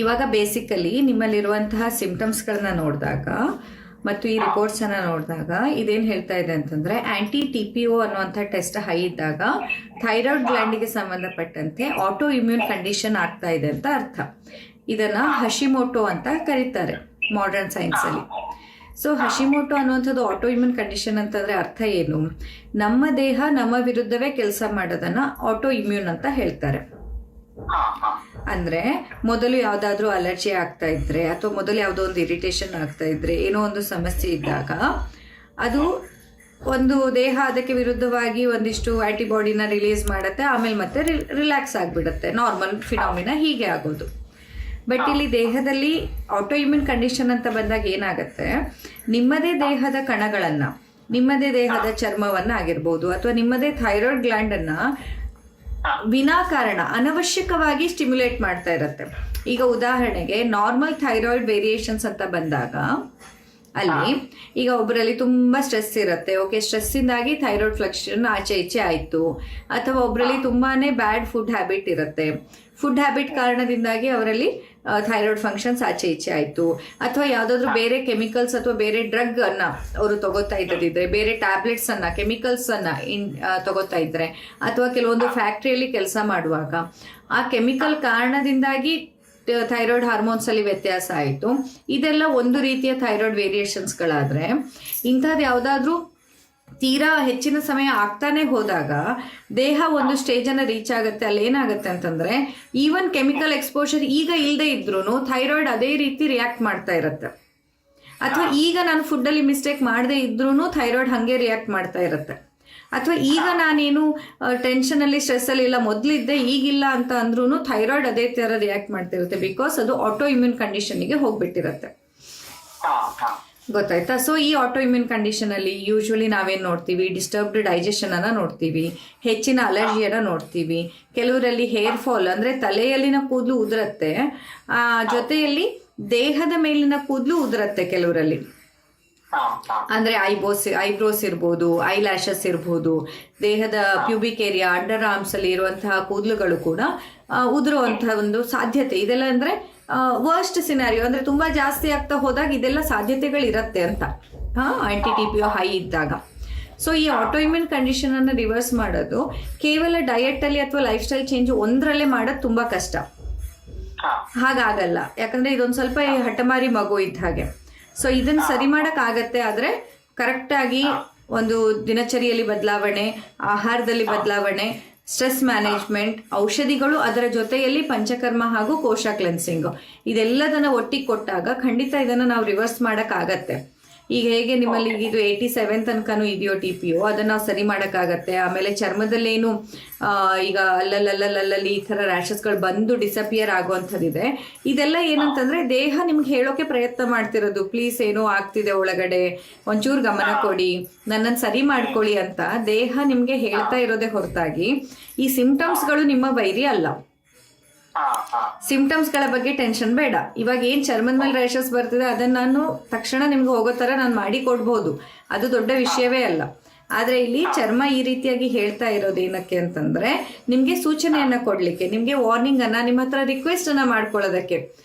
ಇವಾಗ ಬೇಸಿಕಲಿ ನಿಮ್ಮಲ್ಲಿರುವಂತಹ ಸಿಂಪ್ಟಮ್ಸ್ಗಳನ್ನ ನೋಡಿದಾಗ ಮತ್ತು ಈ ರಿಪೋರ್ಟ್ಸನ್ನು ನೋಡಿದಾಗ ಇದೇನು ಹೇಳ್ತಾ ಇದೆ ಅಂತಂದರೆ ಆ್ಯಂಟಿ TPO ಅನ್ನುವಂಥ ಟೆಸ್ಟ್ ಹೈ ಇದ್ದಾಗ ಥೈರಾಯ್ಡ್ ಗ್ಲ್ಯಾಂಡಿಗೆ ಸಂಬಂಧಪಟ್ಟಂತೆ ಆಟೋ ಇಮ್ಯೂನ್ ಕಂಡೀಷನ್ ಆಗ್ತಾ ಇದೆ ಅಂತ ಅರ್ಥ. ಇದನ್ನು ಹಶಿಮೋಟೋ ಅಂತ ಕರೀತಾರೆ ಮಾಡರ್ನ್ ಸೈನ್ಸಲ್ಲಿ. ಸೊ ಹಶಿಮೋಟೋ ಅನ್ನುವಂಥದ್ದು ಆಟೋ ಇಮ್ಯೂನ್ ಕಂಡೀಷನ್ ಅಂತಂದರೆ ಅರ್ಥ ಏನು? ನಮ್ಮ ದೇಹ ನಮ್ಮ ವಿರುದ್ಧವೇ ಕೆಲಸ ಮಾಡೋದನ್ನು ಆಟೋ ಇಮ್ಯೂನ್ ಅಂತ ಹೇಳ್ತಾರೆ. ಅಂದರೆ ಮೊದಲು ಯಾವುದಾದ್ರೂ ಅಲರ್ಜಿ ಆಗ್ತಾ ಇದ್ರೆ ಅಥವಾ ಮೊದಲು ಯಾವುದೋ ಒಂದು ಇರಿಟೇಷನ್ ಆಗ್ತಾ ಇದ್ರೆ ಏನೋ ಒಂದು ಸಮಸ್ಯೆ ಇದ್ದಾಗ ಅದು ಒಂದು ದೇಹ ಅದಕ್ಕೆ ವಿರುದ್ಧವಾಗಿ ಒಂದಿಷ್ಟು ಆ್ಯಂಟಿಬಾಡಿನ ರಿಲೀಸ್ ಮಾಡುತ್ತೆ, ಆಮೇಲೆ ಮತ್ತೆ ರಿಲ್ಯಾಕ್ಸ್ ಆಗಿಬಿಡುತ್ತೆ. ನಾರ್ಮಲ್ ಫಿನಾಮಿನ ಹೀಗೆ ಆಗೋದು. ಬಟ್ ಇಲ್ಲಿ ದೇಹದಲ್ಲಿ ಆಟೋ ಇಮ್ಯೂನ್ ಕಂಡೀಷನ್ ಅಂತ ಬಂದಾಗ ಏನಾಗುತ್ತೆ, ನಿಮ್ಮದೇ ದೇಹದ ಕಣಗಳನ್ನು, ನಿಮ್ಮದೇ ದೇಹದ ಚರ್ಮವನ್ನು ಆಗಿರ್ಬೋದು ಅಥವಾ ನಿಮ್ಮದೇ ಥೈರಾಯ್ಡ್ ಗ್ಲ್ಯಾಂಡನ್ನು ವಿನಾಕಾರಣ ಅನವಶ್ಯಕವಾಗಿ ಸ್ಟಿಮ್ಯುಲೇಟ್ ಮಾಡ್ತಾ ಇರುತ್ತೆ. ಈಗ ಉದಾಹರಣೆಗೆ ನಾರ್ಮಲ್ ಥೈರಾಯ್ಡ್ ವೇರಿಯೇಷನ್ಸ್ ಅಂತ ಬಂದಾಗ ಅಲ್ಲಿ ಈಗ ಒಬ್ಬರಲ್ಲಿ ತುಂಬ ಸ್ಟ್ರೆಸ್ ಇರುತ್ತೆ, ಓಕೆ, ಸ್ಟ್ರೆಸ್ಸಿಂದಾಗಿ ಥೈರಾಯ್ಡ್ ಫ್ಲಕ್ಚುಯೇಷನ್ ಆಚೆ ಈಚೆ ಆಯಿತು. ಅಥವಾ ಒಬ್ಬರಲ್ಲಿ ತುಂಬಾ ಬ್ಯಾಡ್ ಫುಡ್ ಹ್ಯಾಬಿಟ್ ಇರುತ್ತೆ, ಫುಡ್ ಹ್ಯಾಬಿಟ್ ಕಾರಣದಿಂದಾಗಿ ಅವರಲ್ಲಿ ಥೈರಾಯ್ಡ್ ಫಂಕ್ಷನ್ಸ್ ಆಚೆ ಈಚೆ ಆಯಿತು. ಅಥವಾ ಯಾವುದಾದ್ರೂ ಬೇರೆ ಕೆಮಿಕಲ್ಸ್ ಅಥವಾ ಬೇರೆ ಡ್ರಗ್ ಅನ್ನು ಅವರು ತಗೋತಾ ಇದ್ದಿದ್ರೆ, ಬೇರೆ ಟ್ಯಾಬ್ಲೆಟ್ಸ್ ಅನ್ನ ಕೆಮಿಕಲ್ಸ್ ಅನ್ನ ತಗೋತಾ ಇದ್ರೆ, ಅಥವಾ ಕೆಲವೊಂದು ಫ್ಯಾಕ್ಟ್ರಿಯಲ್ಲಿ ಕೆಲಸ ಮಾಡುವಾಗ ಆ ಕೆಮಿಕಲ್ ಕಾರಣದಿಂದಾಗಿ ಥೈರಾಯ್ಡ್ ಹಾರ್ಮೋನ್ಸ್ ಅಲ್ಲಿ ವ್ಯತ್ಯಾಸ ಆಯಿತು. ಇದೆಲ್ಲ ಒಂದು ರೀತಿಯ ಥೈರಾಯ್ಡ್ ವೇರಿಯೇಷನ್ಸ್ಗಳಾದರೆ, ಇಂಥದ್ದು ಯಾವುದಾದ್ರೂ ತೀರಾ ಹೆಚ್ಚಿನ ಸಮಯ ಆಗ್ತಾನೆ ಹೋದಾಗ ದೇಹ ಒಂದು ಸ್ಟೇಜನ್ನು ರೀಚ್ ಆಗುತ್ತೆ. ಅಲ್ಲಿ ಏನಾಗುತ್ತೆ ಅಂತಂದರೆ ಈವನ್ ಕೆಮಿಕಲ್ ಎಕ್ಸ್ಪೋಷರ್ ಈಗ ಇಲ್ಲದೆ ಇದ್ರೂ ಥೈರಾಯ್ಡ್ ಅದೇ ರೀತಿ ರಿಯಾಕ್ಟ್ ಮಾಡ್ತಾ ಇರುತ್ತೆ. ಅಥವಾ ಈಗ ನಾನು ಫುಡ್ಡಲ್ಲಿ ಮಿಸ್ಟೇಕ್ ಮಾಡದೇ ಇದ್ರೂ ಥೈರಾಯ್ಡ್ ಹಾಗೆ ರಿಯಾಕ್ಟ್ ಮಾಡ್ತಾ ಇರುತ್ತೆ. ಅಥವಾ ಈಗ ನಾನೇನು ಟೆನ್ಷನಲ್ಲಿ ಸ್ಟ್ರೆಸ್ಸಲ್ಲಿ ಇಲ್ಲ ಮೊದಲಿದ್ದೆ ಈಗಿಲ್ಲ ಅಂತ ಅಂದ್ರೂ ಥೈರಾಯ್ಡ್ ಅದೇ ಥರ ರಿಯಾಕ್ಟ್ ಮಾಡ್ತಾ ಇರುತ್ತೆ. ಬಿಕಾಸ್ ಅದು ಆಟೋ ಇಮ್ಯೂನ್ ಕಂಡೀಷನ್ಗೆ ಹೋಗ್ಬಿಟ್ಟಿರುತ್ತೆ. ಗೊತ್ತಾಯ್ತಾ? ಸೊ ಈ ಆಟೋ ಇಮ್ಯೂನ್ ಕಂಡೀಷನಲ್ಲಿ ಯೂಶ್ವಲಿ ನಾವೇನು ನೋಡ್ತೀವಿ, ಡಿಸ್ಟರ್ಬ್ಡ್ ಡೈಜೆಷನನ್ನು ನೋಡ್ತೀವಿ, ಹೆಚ್ಚಿನ ಅಲರ್ಜಿಯನ್ನು ನೋಡ್ತೀವಿ. ಕೆಲವರಲ್ಲಿ ಹೇರ್ ಫಾಲ್ ಅಂದರೆ ತಲೆಯಲ್ಲಿನ ಕೂದಲು ಉದುರುತ್ತೆ, ಜೊತೆಯಲ್ಲಿ ದೇಹದ ಮೇಲಿನ ಕೂದಲು ಉದುರುತ್ತೆ ಕೆಲವರಲ್ಲಿ. ಅಂದರೆ ಐಬ್ರೋಸ್ ಇರ್ಬೋದು, ಐ ಲ್ಯಾಶಸ್ ಇರ್ಬೋದು, ದೇಹದ ಪ್ಯೂಬಿಕ್ ಏರಿಯಾ, ಅಂಡರ್ ಆರ್ಮ್ಸ್ ಅಲ್ಲಿ ಇರುವಂತಹ ಕೂದಲುಗಳು ಕೂಡ ಉದುರುವಂತಹ ಒಂದು ಸಾಧ್ಯತೆ. ಇದೆಲ್ಲ ಅಂದರೆ ವರ್ಸ್ಟ್ ಸಿನಾರಿಯೋ, ಅಂದರೆ ತುಂಬ ಜಾಸ್ತಿ ಆಗ್ತಾ ಹೋದಾಗ ಇದೆಲ್ಲ ಸಾಧ್ಯತೆಗಳಿರುತ್ತೆ ಅಂತ. ಆ್ಯಂಟಿ TPO ಹೈ ಇದ್ದಾಗ. ಸೊ ಈ ಆಟೋ ಇಮ್ಯೂನ್ ಕಂಡೀಷನನ್ನು ರಿವರ್ಸ್ ಮಾಡೋದು ಕೇವಲ ಡಯಟಲ್ಲಿ ಅಥವಾ ಲೈಫ್ ಸ್ಟೈಲ್ ಚೇಂಜ್ ಒಂದರಲ್ಲೇ ಮಾಡೋದು ತುಂಬ ಕಷ್ಟ. ಹಾಗಾಗಲ್ಲ, ಯಾಕಂದರೆ ಇದೊಂದು ಸ್ವಲ್ಪ ಹಠಮಾರಿ ಮಗು ಇದ್ದ ಹಾಗೆ. ಸೊ ಇದನ್ನು ಸರಿ ಮಾಡೋಕ್ಕಾಗತ್ತೆ, ಆದರೆ ಕರೆಕ್ಟಾಗಿ ಒಂದು ದಿನಚರಿಯಲ್ಲಿ ಬದಲಾವಣೆ, ಆಹಾರದಲ್ಲಿ ಬದಲಾವಣೆ, ಸ್ಟ್ರೆಸ್ ಮ್ಯಾನೇಜ್ಮೆಂಟ್, ಔಷಧಿಗಳು, ಅದರ ಜೊತೆಯಲ್ಲಿ ಪಂಚಕರ್ಮ ಹಾಗೂ ಕೋಶ ಕ್ಲೆನ್ಸಿಂಗ್, ಇದೆಲ್ಲದನ್ನು ಒಟ್ಟಿಗೆ ಕೊಟ್ಟಾಗ ಖಂಡಿತ ಇದನ್ನು ನಾವು ರಿವರ್ಸ್ ಮಾಡೋಕ್ಕಾಗತ್ತೆ. ಈಗ ಹೇಗೆ ನಿಮ್ಮಲ್ಲಿ ಇದು 87 ತನಕನೂ ಇದೆಯೋ TPO, ಅದನ್ನು ನಾವು ಸರಿ ಮಾಡೋಕ್ಕಾಗತ್ತೆ. ಆಮೇಲೆ ಚರ್ಮದಲ್ಲೇನು ಈಗ ಅಲ್ಲಲ್ಲಿ ಈ ಥರ ರ್ಯಾಷಸ್ಗಳು ಬಂದು ಡಿಸಪಿಯರ್ ಆಗುವಂಥದ್ದಿದೆ. ಇದೆಲ್ಲ ಏನಂತಂದರೆ ದೇಹ ನಿಮ್ಗೆ ಹೇಳೋಕೆ ಪ್ರಯತ್ನ ಮಾಡ್ತಿರೋದು, ಪ್ಲೀಸ್ ಏನೋ ಆಗ್ತಿದೆ ಒಳಗಡೆ, ಒಂಚೂರು ಗಮನ ಕೊಡಿ, ನನ್ನನ್ನು ಸರಿ ಮಾಡ್ಕೊಳ್ಳಿ ಅಂತ ದೇಹ ನಿಮಗೆ ಹೇಳ್ತಾ ಇರೋದೇ ಹೊರತಾಗಿ ಈ ಸಿಂಪ್ಟಮ್ಸ್ಗಳು ನಿಮ್ಮ ವೈರಿ ಅಲ್ಲ. ಸಿಂಪ್ಟಮ್ಸ್ಗಳ ಬಗ್ಗೆ ಟೆನ್ಷನ್ ಬೇಡ. ಇವಾಗ ಏನು ಚರ್ಮದ ಮೇಲೆ ರ್ಯಾಷಸ್ ಬರ್ತಿದೆ ಅದನ್ನು ನಾನು ತಕ್ಷಣ ನಿಮ್ಗೆ ಹೋಗೋ ಥರ ನಾನು ಮಾಡಿ ಕೊಡ್ಬೋದು, ಅದು ದೊಡ್ಡ ವಿಷಯವೇ ಅಲ್ಲ. ಆದರೆ ಇಲ್ಲಿ ಚರ್ಮ ಈ ರೀತಿಯಾಗಿ ಹೇಳ್ತಾ ಇರೋದು ಏನಕ್ಕೆ ಅಂತಂದರೆ ನಿಮಗೆ ಸೂಚನೆಯನ್ನು ಕೊಡಲಿಕ್ಕೆ, ನಿಮಗೆ ವಾರ್ನಿಂಗನ್ನು, ನಿಮ್ಮ ಹತ್ರ ರಿಕ್ವೆಸ್ಟನ್ನು ಮಾಡ್ಕೊಳ್ಳೋದಕ್ಕೆ,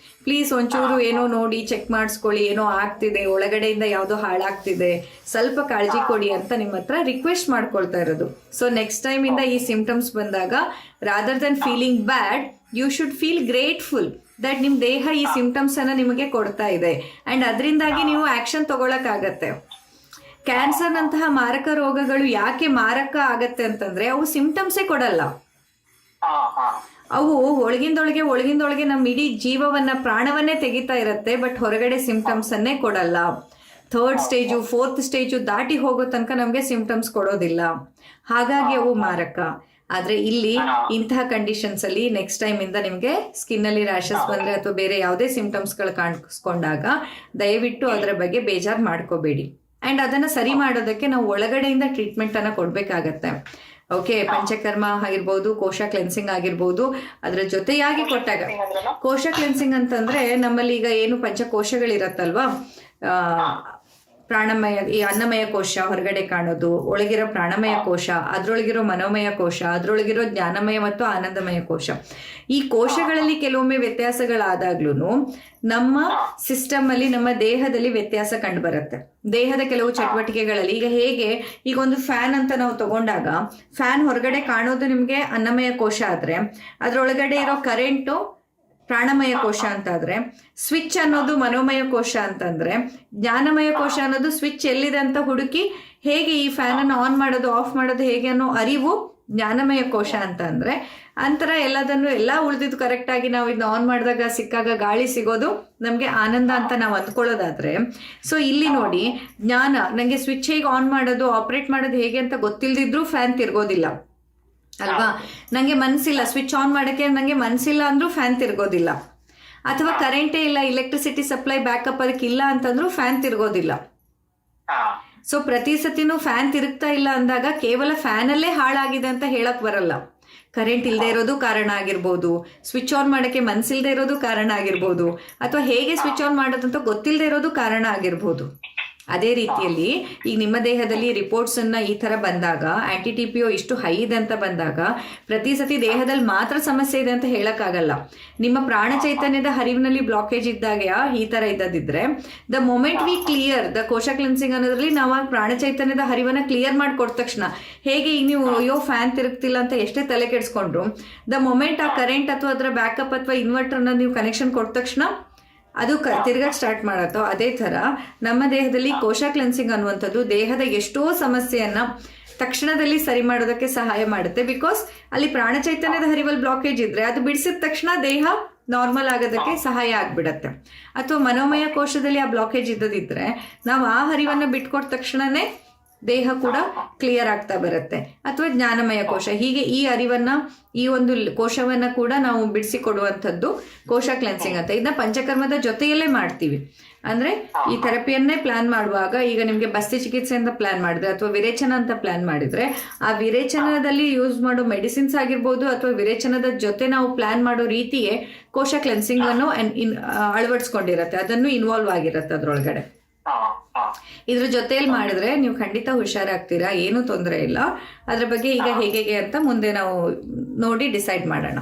ಪ್ಲೀಸ್ ಒಂಚೂರು ಏನೋ ನೋಡಿ ಚೆಕ್ ಮಾಡಿಸ್ಕೊಳ್ಳಿ, ಏನೋ ಆಗ್ತಿದೆ, ಒಳಗಡೆಯಿಂದ ಯಾವುದೋ ಹಾಳಾಗ್ತಿದೆ, ಸ್ವಲ್ಪ ಕಾಳಜಿ ಕೊಡಿ ಅಂತ ನಿಮ್ಮ ಹತ್ರ ರಿಕ್ವೆಸ್ಟ್ ಮಾಡ್ಕೊಳ್ತಾ ಇರೋದು. ಸೊ ನೆಕ್ಸ್ಟ್ ಟೈಮಿಂದ ಈ ಸಿಂಪ್ಟಮ್ಸ್ ಬಂದಾಗ rather than feeling bad, you should feel grateful that ನಿಮ್ಮ ದೇಹ ಈ ಸಿಂಪ್ಟಮ್ಸನ್ನು ನಿಮಗೆ ಕೊಡ್ತಾ ಇದೆ ಆ್ಯಂಡ್ ಅದರಿಂದಾಗಿ ನೀವು ಆ್ಯಕ್ಷನ್ ತಗೊಳಕ್ಕಾಗತ್ತೆ. ಕ್ಯಾನ್ಸರ್ನಂತಹ ಮಾರಕ ರೋಗಗಳು ಯಾಕೆ ಮಾರಕ ಆಗತ್ತೆ ಅಂತಂದರೆ ಅವು ಸಿಂಪ್ಟಮ್ಸೇ ಕೊಡಲ್ಲ. ಅವು ಒಳಗಿಂದೊಳಗೆ ನಮ್ಮ ಇಡೀ ಜೀವವನ್ನು, ಪ್ರಾಣವನ್ನೇ ತೆಗಿತಾ ಇರುತ್ತೆ, ಬಟ್ ಹೊರಗಡೆ ಸಿಂಪ್ಟಮ್ಸನ್ನೇ ಕೊಡಲ್ಲ. 3rd ಸ್ಟೇಜು 4th ಸ್ಟೇಜು ದಾಟಿ ಹೋಗೋ ತನಕ ನಮಗೆ ಸಿಂಪ್ಟಮ್ಸ್ ಕೊಡೋದಿಲ್ಲ. ಹಾಗಾಗಿ ಅವು ಮಾರಕ. ಆದರೆ ಇಲ್ಲಿ ಇಂತಹ ಕಂಡೀಷನ್ಸಲ್ಲಿ ನೆಕ್ಸ್ಟ್ ಟೈಮಿಂದ ನಿಮಗೆ ಸ್ಕಿನ್ನಲ್ಲಿ ರ್ಯಾಷಸ್ ಬಂದರೆ ಅಥವಾ ಬೇರೆ ಯಾವುದೇ ಸಿಂಪ್ಟಮ್ಸ್ಗಳು ಕಾಣಿಸ್ಕೊಂಡಾಗ ದಯವಿಟ್ಟು ಅದರ ಬಗ್ಗೆ ಬೇಜಾರು ಮಾಡ್ಕೋಬೇಡಿ. ಆ್ಯಂಡ್ ಅದನ್ನು ಸರಿ ಮಾಡೋದಕ್ಕೆ ನಾವು ಒಳಗಡೆಯಿಂದ ಟ್ರೀಟ್ಮೆಂಟನ್ನು ಕೊಡಬೇಕಾಗತ್ತೆ. ಓಕೆ, ಪಂಚಕರ್ಮ ಆಗಿರ್ಬೋದು, ಕೋಶ ಕ್ಲೆನ್ಸಿಂಗ್ ಆಗಿರ್ಬೋದು, ಅದರ ಜೊತೆಯಾಗಿ ಕೊಟ್ಟಾಗ ಕೋಶ ಕ್ಲೆನ್ಸಿಂಗ್ ಅಂತಂದರೆ ನಮ್ಮಲ್ಲಿ ಈಗ ಏನು ಪಂಚಕೋಶಗಳಿರತ್ತಲ್ವಾ, ಪ್ರಾಣಮಯ, ಈ ಅನ್ನಮಯ ಕೋಶ ಹೊರಗಡೆ ಕಾಣೋದು, ಒಳಗಿರೋ ಪ್ರಾಣಮಯ ಕೋಶ, ಅದರೊಳಗಿರೋ ಮನೋಮಯ ಕೋಶ, ಅದರೊಳಗಿರೋ ಜ್ಞಾನಮಯ ಮತ್ತು ಆನಂದಮಯ ಕೋಶ. ಈ ಕೋಶಗಳಲ್ಲಿ ಕೆಲವೊಮ್ಮೆ ವ್ಯತ್ಯಾಸಗಳಾದಾಗ್ಲೂ ನಮ್ಮ ಸಿಸ್ಟಮ್ ಅಲ್ಲಿ, ನಮ್ಮ ದೇಹದಲ್ಲಿ ವ್ಯತ್ಯಾಸ ಕಂಡು ಬರುತ್ತೆ. ದೇಹದ ಕೆಲವು ಚಟುವಟಿಕೆಗಳಲ್ಲಿ, ಈಗ ಹೇಗೆ, ಈಗ ಒಂದು ಫ್ಯಾನ್ ಅಂತ ನಾವು ತಗೊಂಡಾಗ ಫ್ಯಾನ್ ಹೊರಗಡೆ ಕಾಣೋದು ನಿಮಗೆ ಅನ್ನಮಯ ಕೋಶ ಆದ್ರೆ, ಅದರೊಳಗಡೆ ಇರೋ ಕರೆಂಟು ಪ್ರಾಣಮಯ ಕೋಶ ಅಂತಾದ್ರೆ, ಸ್ವಿಚ್ ಅನ್ನೋದು ಮನೋಮಯ ಕೋಶ ಅಂತಂದ್ರೆ, ಜ್ಞಾನಮಯ ಕೋಶ ಅನ್ನೋದು ಸ್ವಿಚ್ ಎಲ್ಲಿದೆ ಅಂತ ಹುಡುಕಿ ಹೇಗೆ ಈ ಫ್ಯಾನ್ ಅನ್ನು ಆನ್ ಮಾಡೋದು ಆಫ್ ಮಾಡೋದು ಹೇಗೆ ಅನ್ನೋ ಅರಿವು ಜ್ಞಾನಮಯ ಕೋಶ ಅಂತ ಅಂದ್ರೆ, ಅಂತರ ಎಲ್ಲ ಉಳಿದಿದ್ದು ಕರೆಕ್ಟ್ ಆಗಿ ನಾವು ಇದನ್ನ ಆನ್ ಮಾಡಿದಾಗ ಸಿಕ್ಕಾಗ ಗಾಳಿ ಸಿಗೋದು ನಮಗೆ ಆನಂದ ಅಂತ ನಾವು ಅಂದ್ಕೊಳ್ಳೋದಾದ್ರೆ, ಸೊ ಇಲ್ಲಿ ನೋಡಿ, ಜ್ಞಾನ, ನನಗೆ ಸ್ವಿಚ್ ಹೇಗೆ ಆನ್ ಮಾಡೋದು ಆಪರೇಟ್ ಮಾಡೋದು ಹೇಗೆ ಅಂತ ಗೊತ್ತಿಲ್ದಿದ್ರೂ ಫ್ಯಾನ್ ತಿರ್ಗೋದಿಲ್ಲ ಅಲ್ವಾ. ನಂಗೆ ಮನ್ಸಿಲ್ಲ ಸ್ವಿಚ್ ಆನ್ ಮಾಡೋಕ್ಕೆ, ನಂಗೆ ಮನ್ಸಿಲ್ಲ ಅಂದ್ರೂ ಫ್ಯಾನ್ ತಿರ್ಗೋದಿಲ್ಲ. ಅಥವಾ ಕರೆಂಟೇ ಇಲ್ಲ, ಇಲೆಕ್ಟ್ರಿಸಿಟಿ ಸಪ್ಲೈ ಬ್ಯಾಕಪ್ ಅದಕ್ಕೆ ಇಲ್ಲ ಅಂತಂದ್ರೂ ಫ್ಯಾನ್ ತಿರ್ಗೋದಿಲ್ಲ. ಸೊ ಪ್ರತಿ ಸತಿನೂ ಫ್ಯಾನ್ ತಿರುಗ್ತಾ ಇಲ್ಲ ಅಂದಾಗ ಕೇವಲ ಫ್ಯಾನಲ್ಲೇ ಹಾಳಾಗಿದೆ ಅಂತ ಹೇಳಕ್ ಬರಲ್ಲ. ಕರೆಂಟ್ ಇಲ್ಲದೆ ಇರೋದು ಕಾರಣ ಆಗಿರ್ಬೋದು, ಸ್ವಿಚ್ ಆನ್ ಮಾಡೋಕ್ಕೆ ಮನ್ಸಿಲ್ದೇ ಇರೋದು ಕಾರಣ ಆಗಿರ್ಬೋದು, ಅಥವಾ ಹೇಗೆ ಸ್ವಿಚ್ ಆನ್ ಮಾಡೋದಂತ ಗೊತ್ತಿಲ್ಲದೆ ಇರೋದು ಕಾರಣ ಆಗಿರ್ಬೋದು. ಅದೇ ರೀತಿಯಲ್ಲಿ ಈಗ ನಿಮ್ಮ ದೇಹದಲ್ಲಿ ರಿಪೋರ್ಟ್ಸ್ ಅನ್ನ ಈ ತರ ಬಂದಾಗ, ಆಂಟಿ TPO ಇಷ್ಟು ಹೈ ಇದೆ ಅಂತ ಬಂದಾಗ, ಪ್ರತಿ ಸತಿ ದೇಹದಲ್ಲಿ ಮಾತ್ರ ಸಮಸ್ಯೆ ಇದೆ ಅಂತ ಹೇಳಕ್ಕಾಗಲ್ಲ. ನಿಮ್ಮ ಪ್ರಾಣ ಚೈತನ್ಯದ ಹರಿವಿನಲ್ಲಿ ಬ್ಲಾಕೇಜ್ ಇದ್ದಾಗ ಈ ತರ ಇದ್ದದಿದ್ರೆ, the moment we clear the ಕೋಶ ಕ್ಲೆನ್ಸಿಂಗ್ ಅನ್ನೋದ್ರಲ್ಲಿ ನಾವು ಆ ಪ್ರಾಣ ಚೈತನ್ಯದ ಹರಿವನ್ನ ಕ್ಲಿಯರ್ ಮಾಡಿಕೊಟ್ಟ ತಕ್ಷಣ, ಹೇಗೆ ಈಗ ನೀವು ಅಯ್ಯೋ ಫ್ಯಾನ್ ತಿರುಗ್ತಿಲ್ಲ ಅಂತ ಎಷ್ಟೇ ತಲೆ ಕೆಡಿಸ್ಕೊಂಡ್ರು, ದ ಮೊಮೆಂಟ್ ಆ ಕರೆಂಟ್ ಅಥವಾ ಅದರ ಬ್ಯಾಕಪ್ ಅಥವಾ ಇನ್ವರ್ಟರ್ನ ನೀವು ಕನೆಕ್ಷನ್ ಕೊಟ್ಟ ತಕ್ಷಣ ಅದು ತಿರ್ಗಕ್ಕೆ ಸ್ಟಾರ್ಟ್ ಮಾಡತ್ತೋ, ಅದೇ ಥರ ನಮ್ಮ ದೇಹದಲ್ಲಿ ಕೋಶ ಕ್ಲೆನ್ಸಿಂಗ್ ಅನ್ನುವಂಥದ್ದು ದೇಹದ ಎಷ್ಟೋ ಸಮಸ್ಯೆಯನ್ನು ತಕ್ಷಣದಲ್ಲಿ ಸರಿ ಮಾಡೋದಕ್ಕೆ ಸಹಾಯ ಮಾಡುತ್ತೆ. ಬಿಕಾಸ್ ಅಲ್ಲಿ ಪ್ರಾಣ ಚೈತನ್ಯದ ಹರಿವಲ್ಲಿ ಬ್ಲಾಕೇಜ್ ಇದ್ರೆ ಅದು ಬಿಡಿಸಿದ ತಕ್ಷಣ ದೇಹ ನಾರ್ಮಲ್ ಆಗೋದಕ್ಕೆ ಸಹಾಯ ಆಗಿಬಿಡತ್ತೆ. ಅಥವಾ ಮನೋಮಯ ಕೋಶದಲ್ಲಿ ಆ ಬ್ಲಾಕೇಜ್ ಇದ್ದದಿದ್ರೆ ನಾವು ಆ ಹರಿವನ್ನು ಬಿಟ್ಕೊಟ್ಟ ತಕ್ಷಣನೇ ದೇಹ ಕೂಡ ಕ್ಲಿಯರ್ ಆಗ್ತಾ ಬರುತ್ತೆ. ಅಥವಾ ಜ್ಞಾನಮಯ ಕೋಶ, ಹೀಗೆ ಈ ಅರಿವನ್ನ, ಈ ಒಂದು ಕೋಶವನ್ನ ಕೂಡ ನಾವು ಬಿಡಿಸಿ ಕೊಡುವಂಥದ್ದು ಕೋಶ ಕ್ಲೆನ್ಸಿಂಗ್ ಅಂತ. ಇದನ್ನ ಪಂಚಕರ್ಮದ ಜೊತೆಯಲ್ಲೇ ಮಾಡ್ತೀವಿ. ಅಂದ್ರೆ ಈ ಥೆರಪಿಯನ್ನೇ ಪ್ಲಾನ್ ಮಾಡುವಾಗ, ಈಗ ನಿಮಗೆ ಬಸ್ತಿ ಚಿಕಿತ್ಸೆ ಅಂತ ಪ್ಲಾನ್ ಮಾಡಿದ್ರೆ ಅಥವಾ ವಿರೇಚನ ಅಂತ ಪ್ಲಾನ್ ಮಾಡಿದ್ರೆ, ಆ ವಿರೇಚನದಲ್ಲಿ ಯೂಸ್ ಮಾಡೋ ಮೆಡಿಸಿನ್ಸ್ ಆಗಿರ್ಬೋದು ಅಥವಾ ವಿರೇಚನದ ಜೊತೆ ನಾವು ಪ್ಲಾನ್ ಮಾಡೋ ರೀತಿಯೇ ಕೋಶ ಕ್ಲೆನ್ಸಿಂಗ್ ಅನ್ನು ಅಳವಡಿಸ್ಕೊಂಡಿರತ್ತೆ, ಅದನ್ನು ಇನ್ವಾಲ್ವ್ ಆಗಿರತ್ತೆ ಅದರೊಳಗಡೆ. ಇದ್ರ ಜೊತೆಯಲ್ಲಿ ಮಾಡಿದ್ರೆ ನೀವು ಖಂಡಿತ ಹುಷಾರಾಗ್ತೀರಾ, ಏನೂ ತೊಂದರೆ ಇಲ್ಲ. ಅದ್ರ ಬಗ್ಗೆ ಈಗ ಹೇಗೆ ಅಂತ ಮುಂದೆ ನಾವು ನೋಡಿ ಡಿಸೈಡ್ ಮಾಡೋಣ.